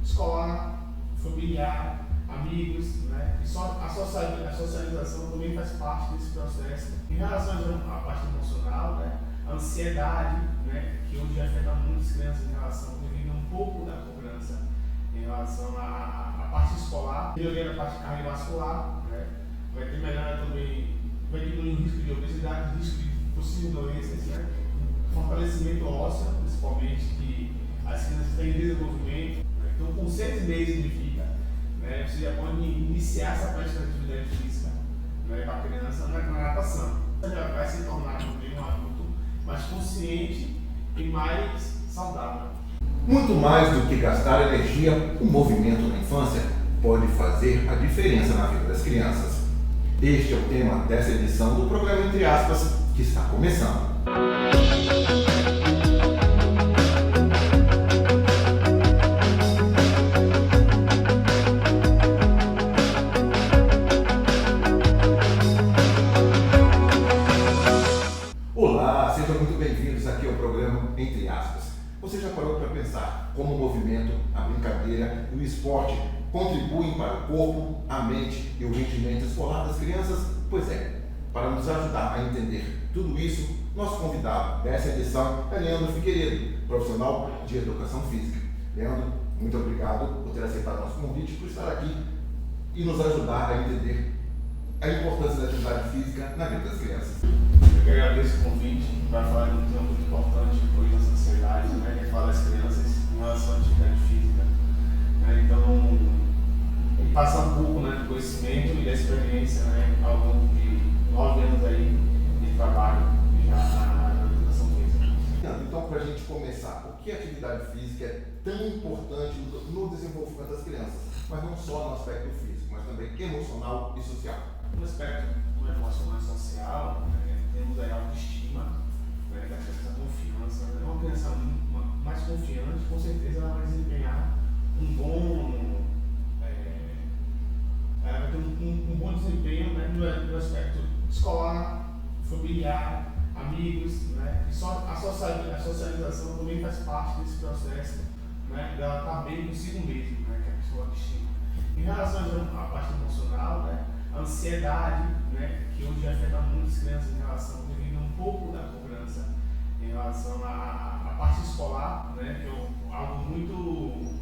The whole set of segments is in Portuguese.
escolar, familiar, amigos, né? E só a socialização também faz parte desse processo. Em relação à parte emocional, né? A ansiedade, né? Que hoje afeta muitas crianças em relação, devido um pouco da cobrança em relação à parte escolar, melhoria na parte cardiovascular, né? Vai ter melhora também, vai diminuir o risco de obesidade, risco de possíveis doenças, né? Fortalecimento ósseo, principalmente, que as crianças têm desenvolvimento. Né? Então, com 6 meses de vida, né, você já pode iniciar essa prática de atividade física, né, para a criança na natação. Ela já vai se tornar também um adulto mais consciente e mais saudável. Muito mais do que gastar energia, o movimento na infância pode fazer a diferença na vida das crianças. Este é o tema dessa edição do programa Entre Aspas, que está começando. Olá, sejam muito bem-vindos aqui ao programa Entre Aspas. Você já parou para pensar como o movimento, a brincadeira e o esporte contribuem para o corpo, a mente e o rendimento escolar das crianças? Pois é, para nos ajudar a entender tudo isso, nosso convidado dessa edição é Leandro Figueiredo, profissional de educação física. Leandro, muito obrigado por ter aceitado nosso convite, por estar aqui e nos ajudar a entender a importância da atividade física na vida das crianças. Eu que agradeço o convite para falar de um tema muito importante hoje na sociedade, né, que é falar das crianças em relação à atividade física. Então, passar um pouco, né, do conhecimento e da experiência, né, ao longo de 9 anos aí de trabalho já na educação física. Então, para a gente começar, por que a atividade física é tão importante no desenvolvimento das crianças? Mas não só no aspecto físico, mas também emocional e social. No aspecto emocional e social, né, temos aí a autoestima, né, da criança, a confiança. Né? Uma criança mais confiante, com certeza ela vai desempenhar um bom um bom desempenho, né, no aspecto escolar, familiar, amigos, né, e só a socialização também faz parte desse processo, né, dela estar bem consigo mesmo, né, que é a pessoa autoestima. Em relação à parte emocional, né, a ansiedade, né, que hoje afeta muitas crianças em relação, devido um pouco da cobrança em relação à parte escolar, né, que é algo muito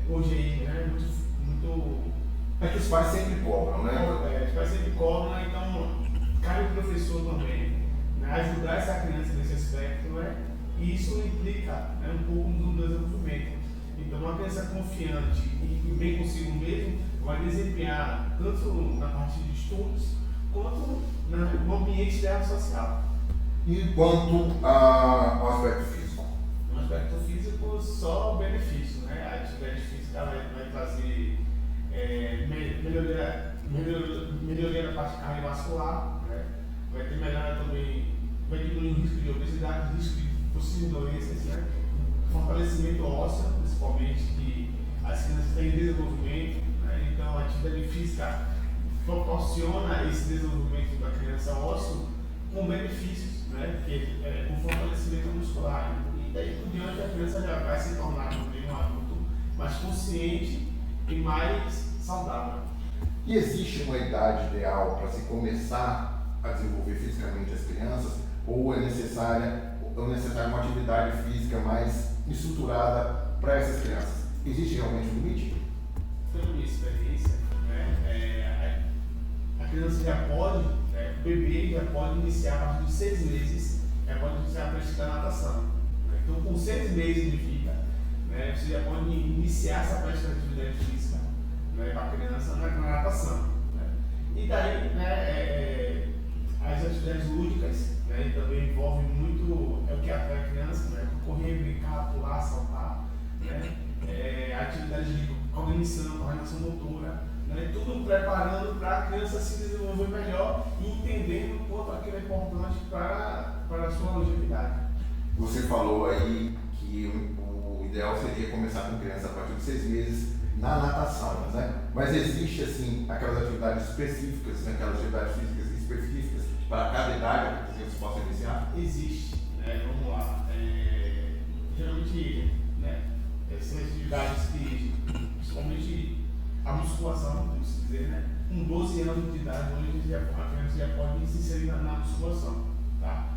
hoje aí, né, muito É que os pais sempre cobram, né? os pais sempre cobram, né? Então cabe o professor também, né, ajudar essa criança nesse aspecto, né? E isso implica, né, um pouco do desenvolvimento. Então uma criança confiante e bem consigo mesmo vai desempenhar tanto na parte de estudos quanto no ambiente dela social. E quanto ao aspecto físico? No aspecto físico, só benefício, né? A atividade física vai trazer melhoria na parte cardiovascular, né? Vai ter melhora também, vai diminuir o risco de obesidade, risco de possíveis doenças, né? Fortalecimento ósseo, principalmente, que as crianças têm desenvolvimento, né? Então a atividade física proporciona esse desenvolvimento da criança ósseo com benefícios, né? Com fortalecimento muscular. E daí por diante a criança já vai se tornar também um adulto mais consciente e mais saudável. E existe uma idade ideal para se começar a desenvolver fisicamente as crianças? Ou é necessária uma atividade física mais estruturada para essas crianças? Existe realmente um limite? Pela minha experiência, né, a criança já pode, o bebê já pode iniciar a partir de 6 meses, já pode iniciar a praticar natação. Né? Então, com 6 meses de vida, né, você já pode iniciar essa prática de atividade física, né, para a criança na natação. Né? E daí, né, as atividades lúdicas, né, também envolvem muito o que atrai a criança, né, correr, brincar, pular, saltar, né, atividades de cognição, coordenação motora, né, tudo preparando para a criança se desenvolver melhor e entendendo o quanto aquilo é importante para a sua longevidade. Você falou aí que o ideal seria começar com criança a partir de 6 meses na natação, né? Mas existe assim aquelas atividades específicas, né? Aquelas atividades físicas específicas para cada idade que você possa iniciar? Existe, né? Vamos lá. Geralmente, né? Esse atividades que, principalmente a musculação, vamos dizer, né? Com 12 anos de idade, hoje a criança já pode se inserir na musculação, tá?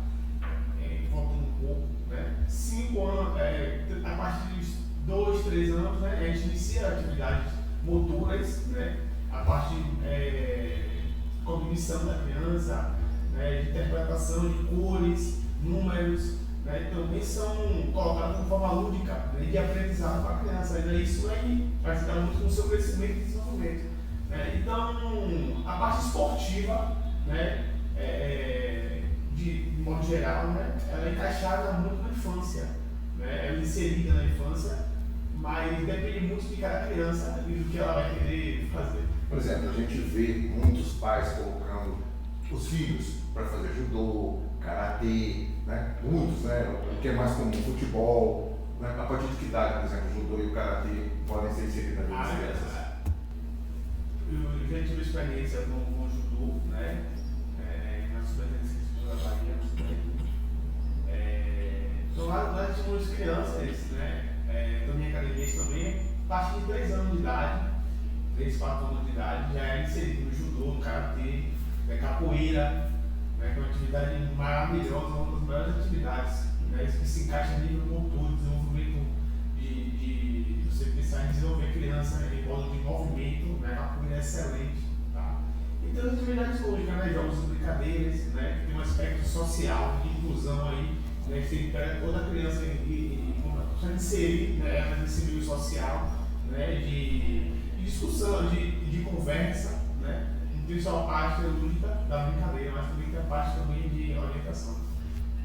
Faltando um pouco, né? 5 anos, a partir dos 2, 3 anos, né? A gente inicia atividades motoras, né? A parte cognição da criança, né? De interpretação de cores, números, né? Também são colocados de forma lúdica, né? De aprendizado para a criança. E isso vai ajudar muito no seu crescimento e desenvolvimento. Né? Então, a parte esportiva, né? De modo geral, né? Ela é encaixada muito na infância, né? Ela é inserida na infância, mas depende muito de cada criança e do que ela vai querer fazer. Por exemplo, a gente vê muitos pais colocando os filhos para fazer judô, karatê, né? Muitos, né? O que é mais comum, futebol, né? A partir de que idade, por exemplo, o judô e o karatê podem ser inseridos nas crianças? Eu já tive experiência com o judô, né? Nas competências da Bahia, então lá tínhamos crianças, né? Da minha academia também, a partir de 3 anos de idade, 3, 4 anos de idade, já é inserido no judô, no karatê, capoeira, né? Que é uma atividade maravilhosa, uma das melhores atividades, né? Que se encaixa a nível motor, desenvolvimento de você pensar em desenvolver criança em modo de movimento, né? A capoeira é excelente, tá? E tem as atividades lúdicas, né? Jogos e brincadeiras, né? Que tem um aspecto social, de inclusão aí, né? Que você pega toda a criança e inserir, né? Nesse meio social, né? De discussão, de conversa, né? Não tem só a parte lúdica da brincadeira, mas também tem a parte também de orientação.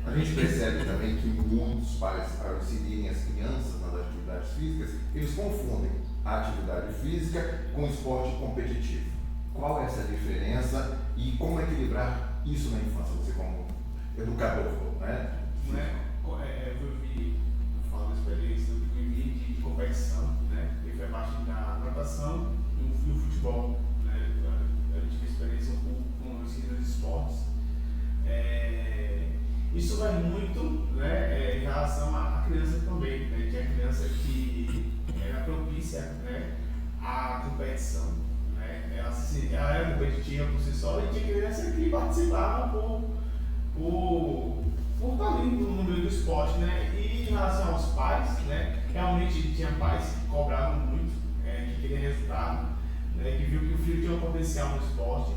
A gente percebe também que muitos pais, ao inserirem as crianças nas atividades físicas, eles confundem a atividade física com o esporte competitivo. Qual é essa diferença e como equilibrar isso na infância, você como educador, né? Eu falo da experiência do limite de competição, né? Que foi a parte da natação e o futebol, né? Eu tive experiência com os esportes. Isso vai muito, né, em relação à criança também, né? Tinha criança que era propícia, né, à competição, né? Ela era competitiva por si só e tinha criança que participava por estar ali no meio do esporte, né? E em relação aos pais, né, realmente tinha pais que cobravam muito, que queriam resultado, né, que viu que o filho tinha um potencial no esporte,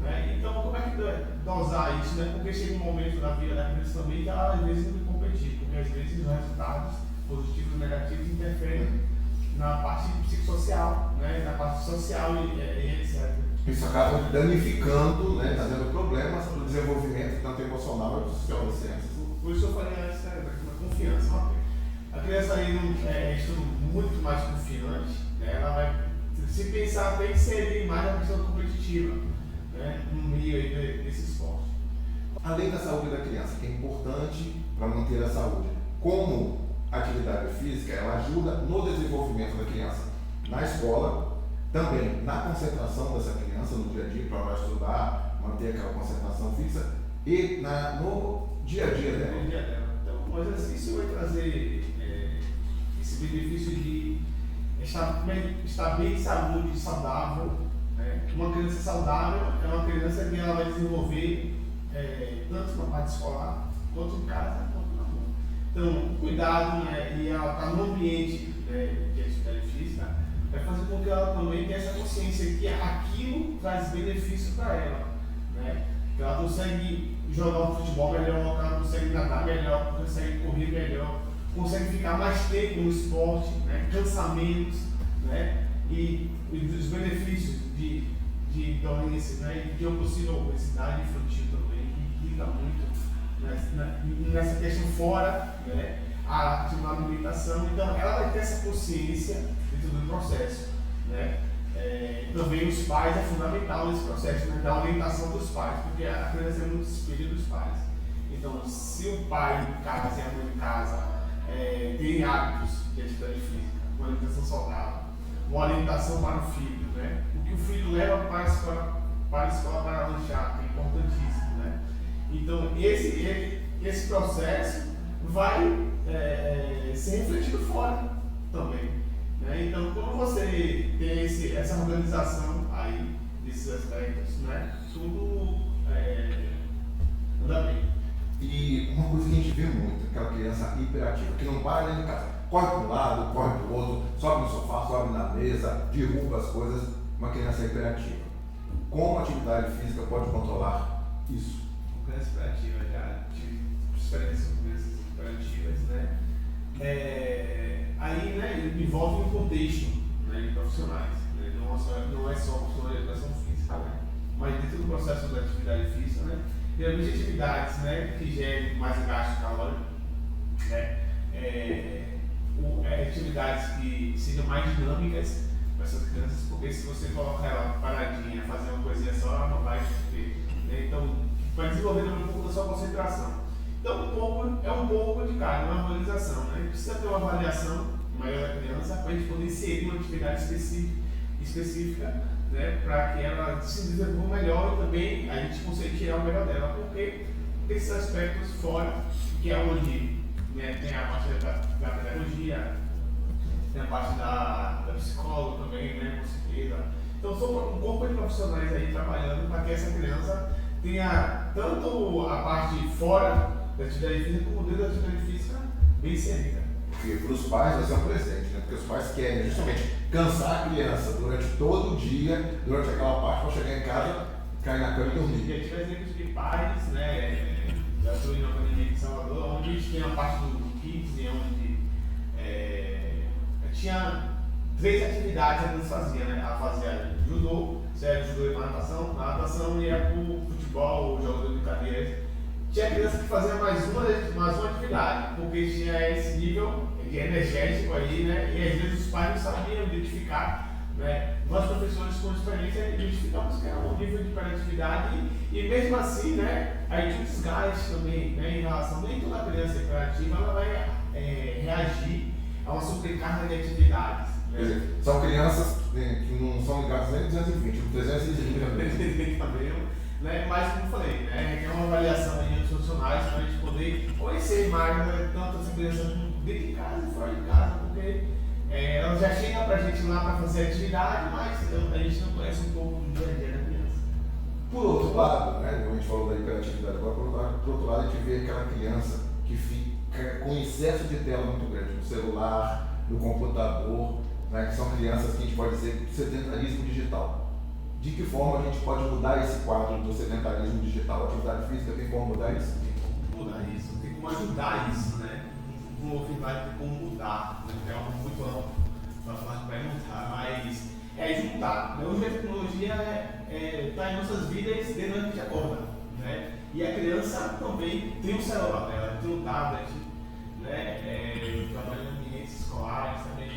né? Então, como é que dosar isso, né? Porque chega um momento na vida da criança também que ela às vezes não tem competir, porque às vezes os resultados positivos e negativos interferem na parte psicossocial, né? Na parte social e etc. Isso acaba danificando, né? Trazendo problemas para o desenvolvimento tanto emocional e social das crianças. Por isso eu falei antes, né? Da confiança. A criança aí estuda muito mais confiante, né? Ela vai se pensar, tem que ser mais a questão competitiva, né? No meio aí desse esporte. Além da saúde da criança, que é importante para manter a saúde, como a atividade física, ela ajuda no desenvolvimento da criança na escola, também na concentração dessa criança no dia a dia, para ela estudar, manter aquela concentração fixa e no dia a dia dela. No dia dela. Então, o exercício vai trazer esse benefício de estar bem em saúde, saudável, né? Uma criança saudável é uma criança que ela vai desenvolver tanto na parte escolar, quanto em casa, quanto na rua. Então, cuidado, né? E ela está no ambiente de atividade física, vai fazer com que ela também tenha essa consciência que aquilo traz benefício para ela, né? Que ela consegue jogar um futebol melhor, que ela consegue nadar melhor, consegue correr melhor, consegue ficar mais tempo no esporte, né? Cansa menos, né? E os benefícios de doenças, né? De possível obesidade infantil também, que liga muito, né? Nessa questão fora, né? A alimentação. Então, ela vai ter essa consciência dentro do processo, né? Também os pais é fundamental nesse processo, né? Da orientação dos pais, porque a criança é muito espelho dos pais. Então, se o pai em casa e a mãe em casa tem hábitos de atividade física, uma alimentação saudável, uma orientação para o filho, né? O que o filho leva para a escola para lanchar, que é importantíssimo, né? Então, esse processo vai ser refletido fora também. organização aí desses aspectos, né? Tudo anda bem. E uma coisa que a gente vê muito, aquela criança hiperativa, que não para nem em casa, corre para um lado, corre para o outro, sobe no sofá, sobe na mesa, derruba as coisas, uma criança hiperativa. Como a atividade física pode controlar isso? Criança hiperativa, já tive experiência com crianças hiperativas, né? Aí, né, envolve um contexto, né, de profissionais, né? Não é só profissional de educação física, né? Mas dentro do processo da atividade física, né? Geralmente atividades, né, que gerem mais gasto calórico, né? Atividades que sejam mais dinâmicas para essas crianças, porque se você colocar ela paradinha, fazer uma coisinha só, ela não vai ter, né? Então, vai desenvolver um pouco da sua concentração. Então, é um pouco de cada, uma harmonização, né? A gente precisa ter uma avaliação maior da criança para a gente poder inserir uma atividade específica, né? Para que ela se desenvolva melhor e também a gente consiga tirar o melhor dela, porque tem esses aspectos fora, que é onde, né, tem a parte da pedagogia, tem a parte da psicóloga também, né, com certeza. Então, são um corpo de profissionais aí trabalhando para que essa criança tenha tanto a parte fora da atividade física como dentro da atividade física bem cênica. Porque para os pais vai ser um presente, né? Porque os pais querem justamente cansar a criança durante todo o dia, durante aquela parte, para chegar em casa, cair na cama e dormir. Eu tive exemplos de pais, né? Já estou indo na academia de Salvador, onde a gente tinha a parte do Kids, onde tinha 3 atividades que eles faziam, né? Ela fazia judô, judô e natação ia para o futebol, jogador de cadeiras. Tinha criança que fazia mais uma atividade, porque tinha esse nível de energético aí, né? E às vezes os pais não sabiam identificar, né? Nós professores com experiência identificamos que era um nível de hiperatividade e mesmo assim, né? Aí tinha um desgaste também, né? Em relação, nem toda criança hiperativa ela vai reagir a uma sobrecarga de atividades. Quer dizer, são crianças que não são ligadas nem 220, 320 também. Né? Mas, como eu falei, né? É uma avaliação aí dos profissionais para a gente poder conhecer mais, né? Tanto essa criança dentro de casa e fora de casa, porque ela já chega para a gente lá para fazer atividade, mas a gente não conhece um pouco do dia a dia da criança. Por outro lado, né? Como a gente falou da hiperatividade agora, por outro lado a gente vê aquela criança que fica com excesso de tela muito grande, no celular, no computador, né? Que são crianças que a gente pode dizer sedentarismo digital. De que forma a gente pode mudar esse quadro do sedentarismo digital? A atividade física tem como mudar isso? Tem como mudar isso, tem como ajudar isso, né? Uma atividade tem como mudar, né? É algo muito amplo para falar que vai mudar, mas é juntar. Hoje a tecnologia está em nossas vidas desde a gente acorda, né? E a criança também tem um celular dela, tem um tablet, né? Eu trabalho em ambientes escolares, também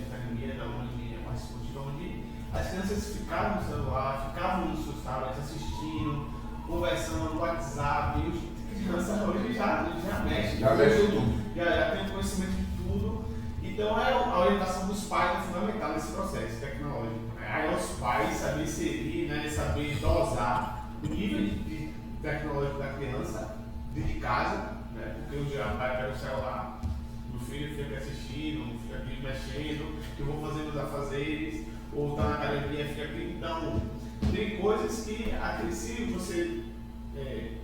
na academia, da onde é mais esportiva, onde as crianças ficavam no celular, ficavam nos seus tablets assistindo, conversando no WhatsApp. E os crianças hoje já mexem. Já mexe tudo. Já tem conhecimento de tudo. Então a orientação dos pais é fundamental nesse processo tecnológico. Né? Aí os pais saber inserir, né, saber dosar o nível de tecnológico da criança dentro de casa, né? Porque o pai pega o celular, o filho fica assistindo, fica aqui mexendo, eu vou fazer meus afazeres, ou está na academia, fica aqui. Então, tem coisas que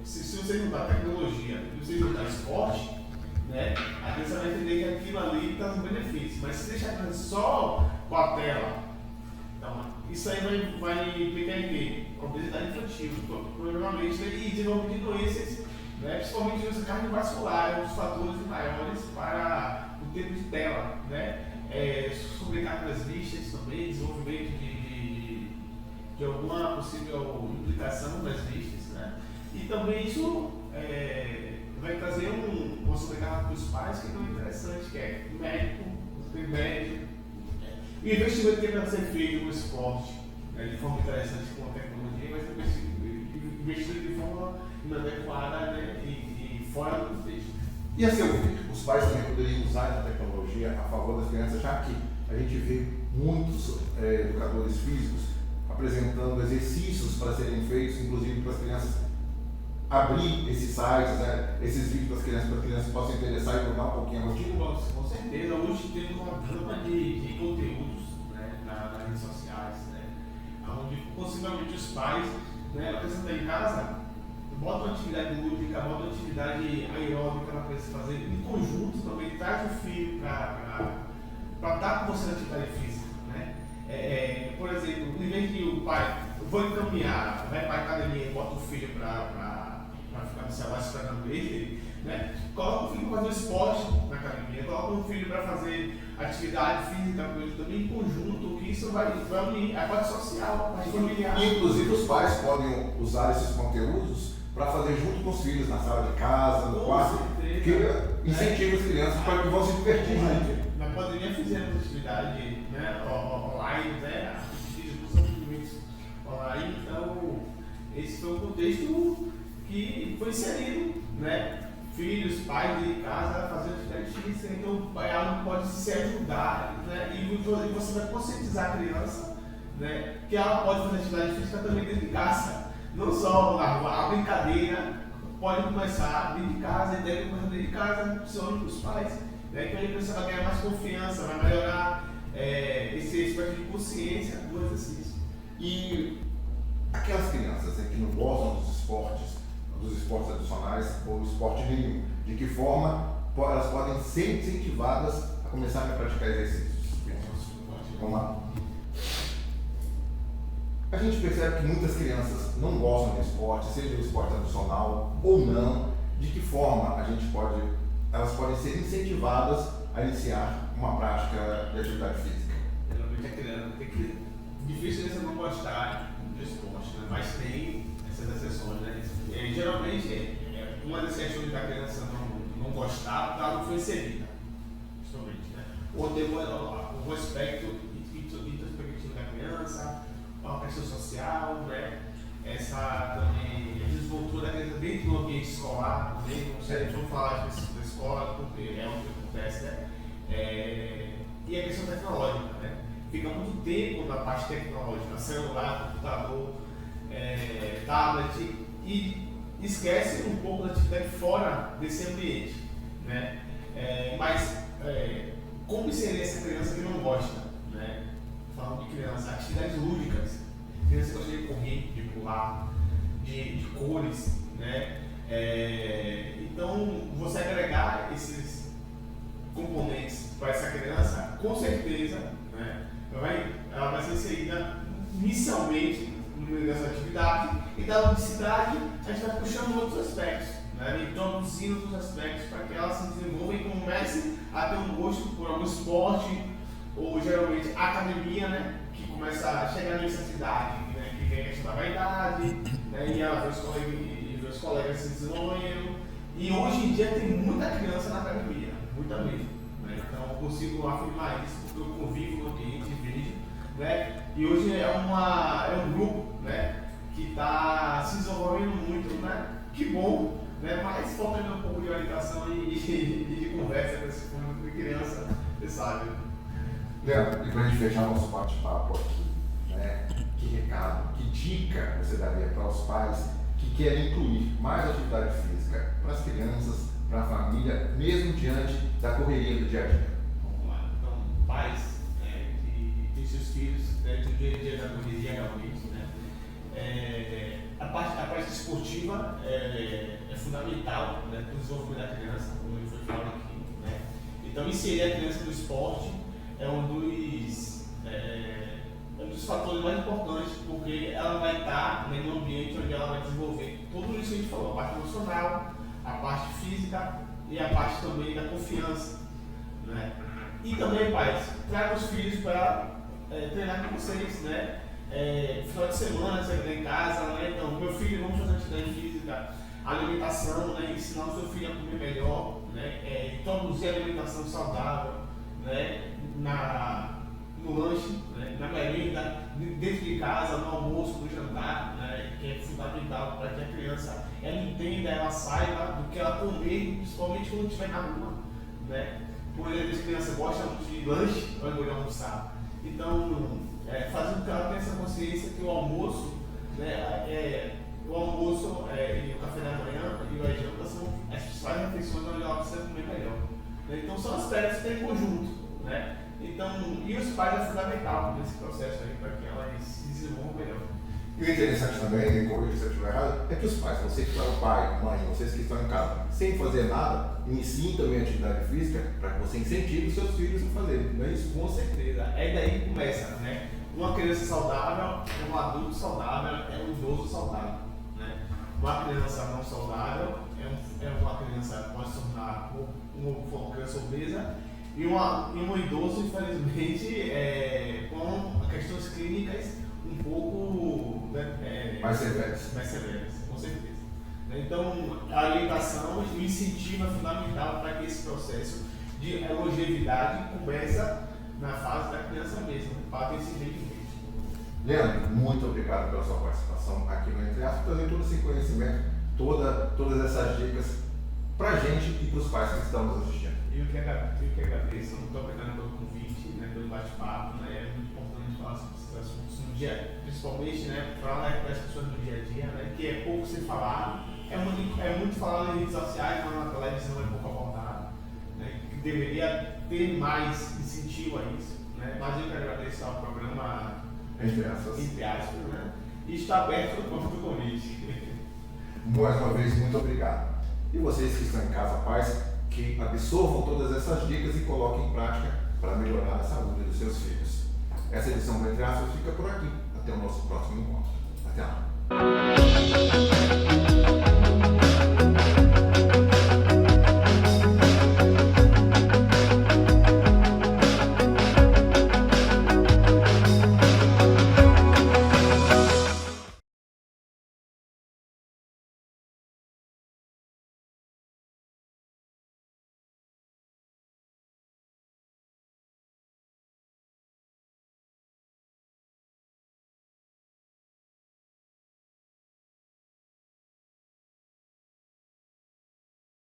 se você não dá tecnologia, se você não dá esporte, né, a criança vai entender que aquilo ali está nos benefícios. Mas se deixar a criança só com a tela, então, isso aí vai implicar em quê? Obesidade infantil, provavelmente, né, e desenvolvimento de doenças, né, principalmente doenças cardiovasculares, os fatores maiores para o tempo de tela, né? Sobrecarga das vistas também, desenvolvimento de alguma possível implicação das vistas, né? E também isso vai trazer uma sobrecarga para os pais que é muito interessante, que é médico, e o investimento que deve ser feito no esporte, né, de forma interessante com a tecnologia, mas também investir de forma inadequada, né, e fora do contexto. E a seu ver, os pais também poderiam usar essa tecnologia a favor das crianças, já que a gente vê muitos educadores físicos apresentando exercícios para serem feitos, inclusive para as crianças abrir esses sites, né, esses vídeos para as crianças possam interessar e tornar um pouquinho a rotina? Com certeza, hoje temos uma gama de conteúdos, né, nas redes sociais, né? Onde possivelmente os pais, né, a criança está em casa, bota uma atividade lúdica, bota uma atividade aeróbica para a criança fazer, em conjunto também traz o filho para estar com você na atividade física, né? Por exemplo, em vez de o pai, vou caminhar, vai para a academia e bota o filho para ficar no celular esperando ele, né? Coloca o filho para fazer esporte na academia, coloca o filho para fazer atividade física com ele também em conjunto, que isso vai unir a parte social, a parte familiar. Inclusive os pais podem usar esses conteúdos para fazer junto com os filhos na sala de casa, no quarto, que incentiva as crianças para que vão se divertir junto. Na pandemia fizemos atividade, né, online, né, fizemos movimentos online, então esse foi o contexto que foi inserido, né? Filhos, pais de casa fazendo atividade física, então ela pode se ajudar, né? E você vai conscientizar a criança, né, que ela pode fazer atividade física também dentro de casa, não só na rua. A brincadeira pode começar dentro de casa, e deve começar dentro de casa, principalmente para os pais, né? Que a criança vai ganhar mais confiança, vai melhorar esse aspecto de consciência do exercício. E aquelas crianças que não gostam dos esportes adicionais ou esporte nenhum, de que forma elas podem ser incentivadas a começarem a praticar exercícios? Vamos lá. A gente percebe que muitas crianças não gostam de esporte, seja o esporte adicional ou não. De que forma elas podem ser incentivadas a iniciar uma prática de atividade física? Geralmente a criança difícil você não gostar do esporte, né? Mas tem essas exceções, né? Geralmente uma das questões da criança não gostar, algo foi inserida, principalmente, né? Ou tem um aspecto introspectivo da criança, uma questão social, né? Essa também a desenvoltura da criança dentro do ambiente escolar, também, não sei, vamos falar da escola, porque é o que acontece, né? E a questão tecnológica, né? Fica muito tempo na parte tecnológica, celular, computador, tablet, e esquece um pouco da atividade fora desse ambiente, né? Como seria essa criança que não gosta, né? Falando de criança, atividades lúdicas, criança que gosta de correr, de pular, de cores, né? Então, você agregar esses componentes para essa criança, com certeza, né? Ela vai ser inserida inicialmente nessa atividade, e da ludicidade a gente vai puxando outros aspectos, né? Introduzindo outros aspectos para que ela se desenvolva e comece a ter um gosto por algum esporte, ou geralmente a academia, né? Que começa a chegar nessa idade, né? Que vem a questão da vaidade, né? E ela vê os colegas se desenvolvendo, e hoje em dia tem muita criança na academia, muita mesmo, né? Então eu consigo afirmar isso porque eu convivo no ambiente e vejo, né? E hoje é um grupo, né, que está se desenvolvendo muito, né? Que bom, né? Mas faltando um pouco de orientação e de conversa com esse público de criança, você sabe. Leandro, e para a gente fechar nosso bate-papo aqui, né? Que recado, que dica você daria para os pais que querem incluir mais atividade física para as crianças, para a família, mesmo diante da correria do dia a dia? Vamos lá. Então, pais que têm seus filhos, né, do dia a dia da correria realmente, né? A parte esportiva é fundamental, né, para o desenvolvimento da criança, como ele foi falado aqui, né? Então, inserir a criança no esporte é um dos fatores mais importantes, porque ela vai estar, né, no ambiente onde ela vai desenvolver tudo isso que a gente falou, a parte emocional, a parte física e a parte também da confiança, né? E também, pais, traga os filhos para treinar com vocês, né? Final de semana, você vai em casa, né? Então, meu filho, vamos fazer atividade física, alimentação, né? Ensinar o seu filho a comer melhor, né? Introduzir a alimentação saudável, né? No lanche, né? Na merenda, dentro de casa, no almoço, no jantar, né? Que é fundamental para que a criança ela entenda, ela saiba do que ela comer, principalmente quando estiver na rua, né? Por exemplo, as crianças gostam muito de lanche ao invés de almoçar. Então, fazer com que ela tenha essa consciência que o almoço, né, e o café da manhã e a janta são as principais refeições onde ela precisa comer melhor. Né? Então, são aspectos que tem em conjunto, né? Então, e os pais é fundamental nesse processo aí para que elas se desenvolvam melhor. E o interessante também, e corrija se eu estiver errado, é que os pais, você que é o pai, mãe, vocês que estão em casa, sem fazer nada, iniciem também a atividade física para que você incentive os seus filhos a fazerem, não é isso? Com certeza. É daí que começa, né? Uma criança saudável é um adulto saudável, é um idoso saudável, né? Uma criança não saudável é uma criança que pode se tornar uma criança obesa e um idoso, infelizmente, com questões clínicas um pouco mais severas, com certeza. Então, a alimentação e o incentivo é fundamental para que esse processo de longevidade começa na fase da criança mesmo, para ter esse jeito mesmo. Leandro, muito obrigado pela sua participação aqui no Entre Aspas, trazendo todo esse conhecimento, todas essas dicas para a gente e para os pais que estão nos assistindo. Eu que agradeço, muito obrigado pelo convite, né, pelo bate-papo, né, é muito importante falar sobre esses assuntos no dia, principalmente, né, falar das pessoas do dia a dia, né, que é pouco se falado, é muito falado nas redes sociais, mas na televisão é pouco abordado, né, que deveria ter mais incentivo a isso, né, mas eu que agradeço ao programa Entre Aspas, né, e está aberto do convite. Mais uma vez, muito obrigado. E vocês que estão em casa, pais, que absorvam todas essas dicas e coloquem em prática para melhorar a saúde dos seus filhos. Essa edição do Entre Aspas fica por aqui. Até o nosso próximo encontro. Até lá.